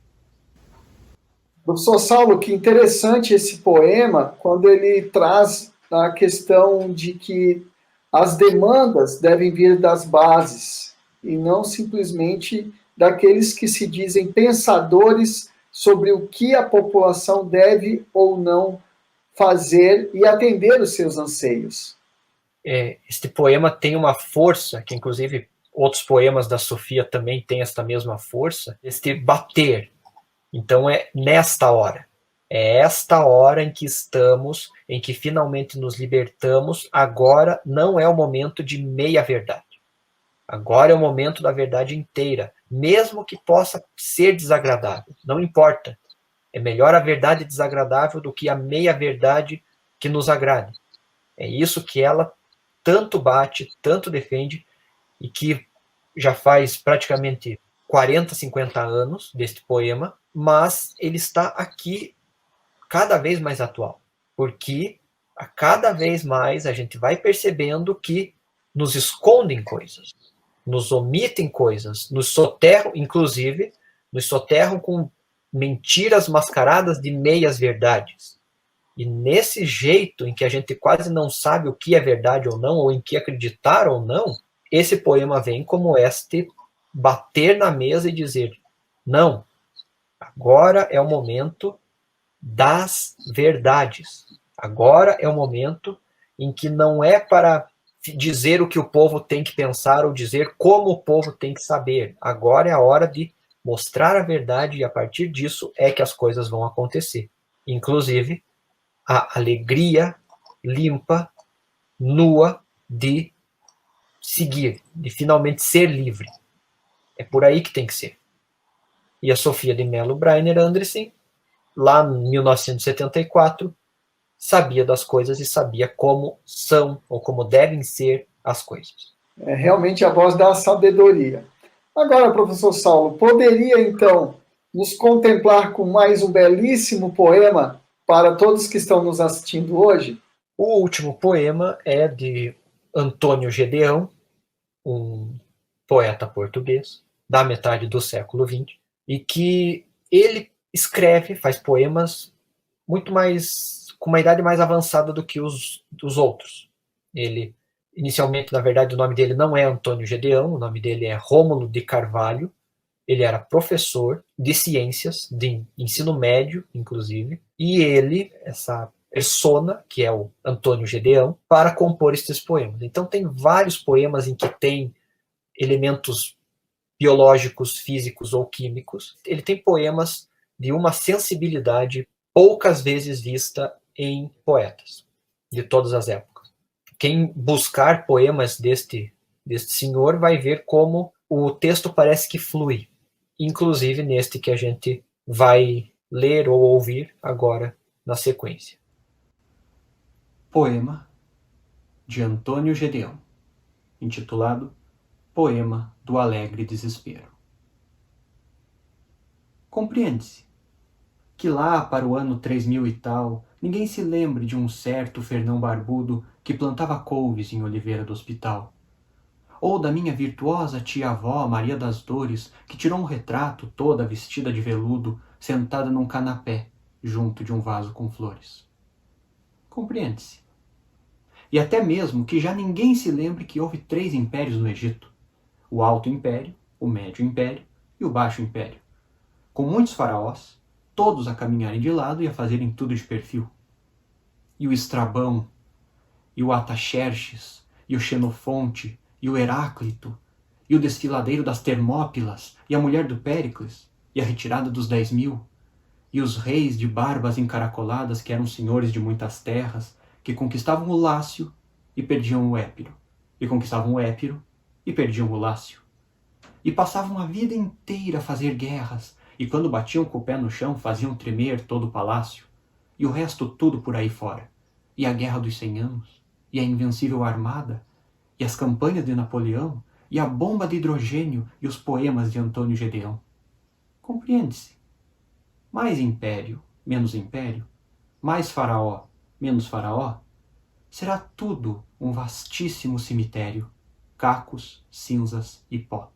Professor Saulo, que interessante esse poema, quando ele traz a questão de que as demandas devem vir das bases, e não simplesmente daqueles que se dizem pensadores sobre o que a população deve ou não fazer e atender os seus anseios. Este poema tem uma força, que inclusive outros poemas da Sofia também têm esta mesma força, este bater. Então é nesta hora. É esta hora em que estamos, em que finalmente nos libertamos. Agora não é o momento de meia verdade. Agora é o momento da verdade inteira, mesmo que possa ser desagradável. Não importa. É melhor a verdade desagradável do que a meia verdade que nos agrade. É isso que ela tanto bate, tanto defende, e que já faz praticamente 40, 50 anos deste poema, mas ele está aqui cada vez mais atual, porque a cada vez mais a gente vai percebendo que nos escondem coisas, nos omitem coisas, nos soterram, inclusive, nos soterram com mentiras mascaradas de meias verdades. E nesse jeito em que a gente quase não sabe o que é verdade ou não, ou em que acreditar ou não, esse poema vem como este bater na mesa e dizer: não, agora é o momento das verdades. Agora é o momento em que não é para dizer o que o povo tem que pensar ou dizer como o povo tem que saber. Agora é a hora de mostrar a verdade e a partir disso é que as coisas vão acontecer. Inclusive, a alegria limpa, nua de seguir, de finalmente ser livre. É por aí que tem que ser. E a Sofia de Mello Breiner Andressen, lá em 1974, sabia das coisas e sabia como são ou como devem ser as coisas. É realmente a voz da sabedoria. Agora, professor Saulo, poderia então nos contemplar com mais um belíssimo poema para todos que estão nos assistindo hoje? O último poema é de Antônio Gedeão, um poeta português da metade do século XX, e que ele escreve, faz poemas muito mais, com uma idade mais avançada do que os outros. Ele, inicialmente, na verdade, o nome dele não é Antônio Gedeão, o nome dele é Rômulo de Carvalho. Ele era professor de ciências, de ensino médio, inclusive, e ele, essa persona, que é o Antônio Gedeão, para compor estes poemas. Então tem vários poemas em que tem elementos biológicos, físicos ou químicos. Ele tem poemas de uma sensibilidade poucas vezes vista em poetas de todas as épocas. Quem buscar poemas deste senhor vai ver como o texto parece que flui, inclusive neste que a gente vai ler ou ouvir agora na sequência. Poema de Antônio Gedeão, intitulado Poema do Alegre Desespero. Compreende-se que lá para o ano 3000 e tal, ninguém se lembre de um certo Fernão Barbudo que plantava couves em Oliveira do Hospital, ou da minha virtuosa tia-avó Maria das Dores, que tirou um retrato toda vestida de veludo, sentada num canapé, junto de um vaso com flores. Compreende-se. E até mesmo que já ninguém se lembre que houve 3 impérios no Egito: o Alto Império, o Médio Império e o Baixo Império, com muitos faraós, todos a caminharem de lado e a fazerem tudo de perfil. E o Estrabão, e o Ataxerxes, e o Xenofonte, e o Heráclito, e o desfiladeiro das Termópilas, e a mulher do Péricles, e a retirada dos 10.000, e os reis de barbas encaracoladas que eram senhores de muitas terras, que conquistavam o Lácio e perdiam o Épiro, e conquistavam o Épiro e perdiam o Lácio. E passavam a vida inteira a fazer guerras, e quando batiam com o pé no chão faziam tremer todo o palácio, e o resto tudo por aí fora, e a Guerra dos 100 Anos, e a Invencível Armada, e as campanhas de Napoleão, e a bomba de hidrogênio e os poemas de Antônio Gedeão. Compreende-se? Mais império, menos império, mais faraó, menos faraó, será tudo um vastíssimo cemitério, cacos, cinzas e pó.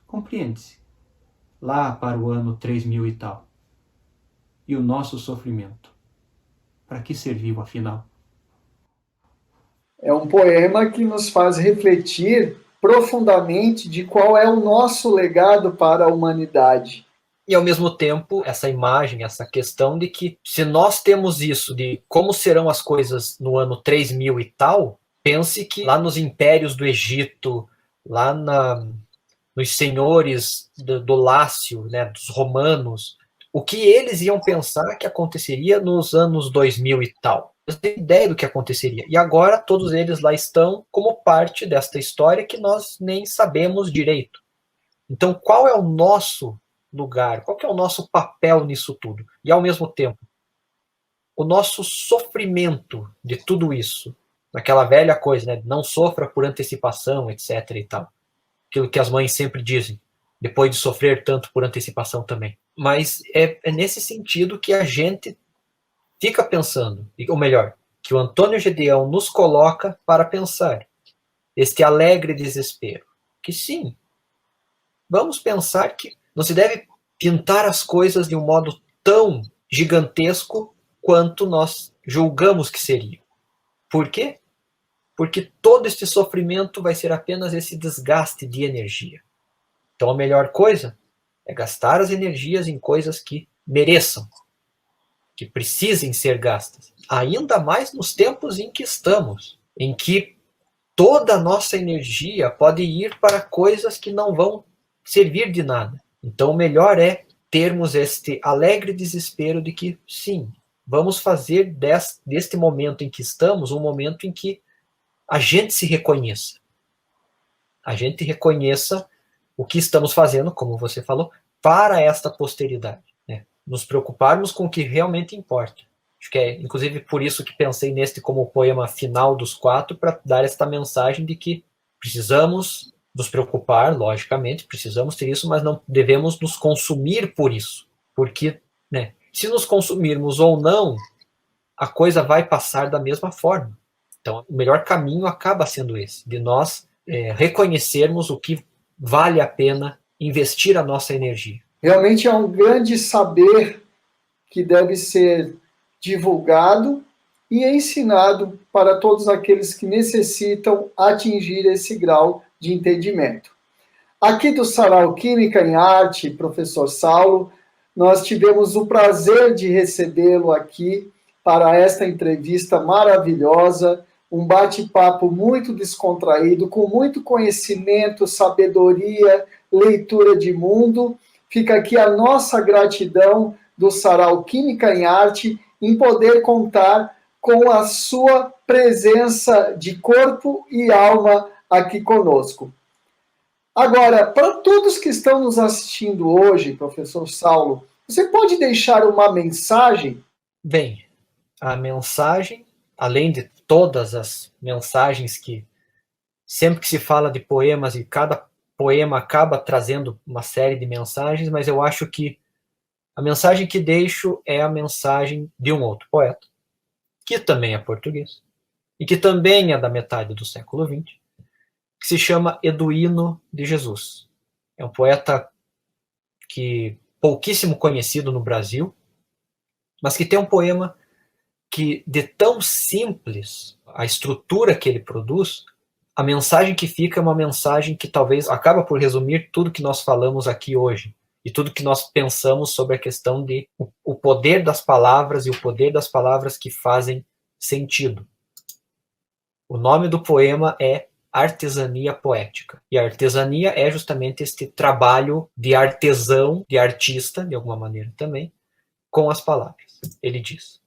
Compreende-se? Lá para o ano 3000 e tal. E o nosso sofrimento, para que serviu afinal? É um poema que nos faz refletir profundamente de qual é o nosso legado para a humanidade. E, ao mesmo tempo, essa imagem, essa questão de que, se nós temos isso de como serão as coisas no ano 3000 e tal, pense que lá nos impérios do Egito, lá nos senhores do Lácio, né, dos romanos, o que eles iam pensar que aconteceria nos anos 2000 e tal. Eles têm ideia do que aconteceria. E agora todos eles lá estão como parte desta história que nós nem sabemos direito. Então, qual é o nosso lugar? Qual que é o nosso papel nisso tudo? E, ao mesmo tempo, o nosso sofrimento de tudo isso, naquela velha coisa, né? Não sofra por antecipação, etc. e tal. Aquilo que as mães sempre dizem, depois de sofrer tanto por antecipação também. Mas é nesse sentido que a gente fica pensando, ou melhor, que o Antônio Gedeão nos coloca para pensar. Este alegre desespero. Que sim, vamos pensar que não se deve pintar as coisas de um modo tão gigantesco quanto nós julgamos que seria. Por quê? Porque todo este sofrimento vai ser apenas esse desgaste de energia. Então a melhor coisa é gastar as energias em coisas que mereçam, que precisem ser gastas. Ainda mais nos tempos em que estamos, em que toda a nossa energia pode ir para coisas que não vão servir de nada. Então o melhor é termos este alegre desespero de que, sim, vamos fazer deste momento em que estamos um momento em que a gente se reconheça. A gente reconheça o que estamos fazendo, como você falou, para esta posteridade. Né? Nos preocuparmos com o que realmente importa. Acho que é, inclusive, por isso que pensei neste como o poema final dos 4, para dar esta mensagem de que precisamos nos preocupar, logicamente, precisamos ter isso, mas não devemos nos consumir por isso. Porque, né, se nos consumirmos ou não, a coisa vai passar da mesma forma. Então, o melhor caminho acaba sendo esse, de nós reconhecermos o que vale a pena investir a nossa energia. Realmente é um grande saber que deve ser divulgado e ensinado para todos aqueles que necessitam atingir esse grau de entendimento. Aqui do Sarau Química em Arte, professor Saulo, nós tivemos o prazer de recebê-lo aqui para esta entrevista maravilhosa, um bate-papo muito descontraído, com muito conhecimento, sabedoria, leitura de mundo. Fica aqui a nossa gratidão do Sarau Química em Arte em poder contar com a sua presença de corpo e alma aqui conosco. Agora, para todos que estão nos assistindo hoje, professor Saulo, você pode deixar uma mensagem? Bem, a mensagem, além de todas as mensagens que sempre que se fala de poemas e cada poema acaba trazendo uma série de mensagens, mas eu acho que a mensagem que deixo é a mensagem de um outro poeta, que também é português, e que também é da metade do século XX, que se chama Eduíno de Jesus. É um poeta que pouquíssimo conhecido no Brasil, mas que tem um poema que, de tão simples a estrutura que ele produz, a mensagem que fica é uma mensagem que talvez acaba por resumir tudo que nós falamos aqui hoje e tudo que nós pensamos sobre a questão de o poder das palavras e o poder das palavras que fazem sentido. O nome do poema é Artesania Poética. E a artesania é justamente este trabalho de artesão, de artista, de alguma maneira também, com as palavras. Ele diz: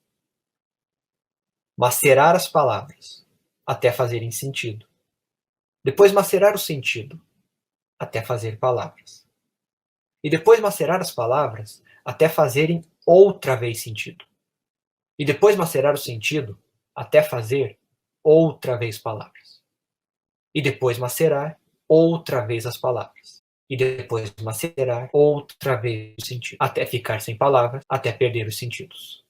macerar as palavras até fazerem sentido. Depois macerar o sentido até fazer palavras. E depois macerar as palavras até fazerem outra vez sentido. E depois macerar o sentido até fazer outra vez palavras. E depois macerar outra vez as palavras. E depois macerar outra vez o sentido. Até ficar sem palavras, até perder os sentidos.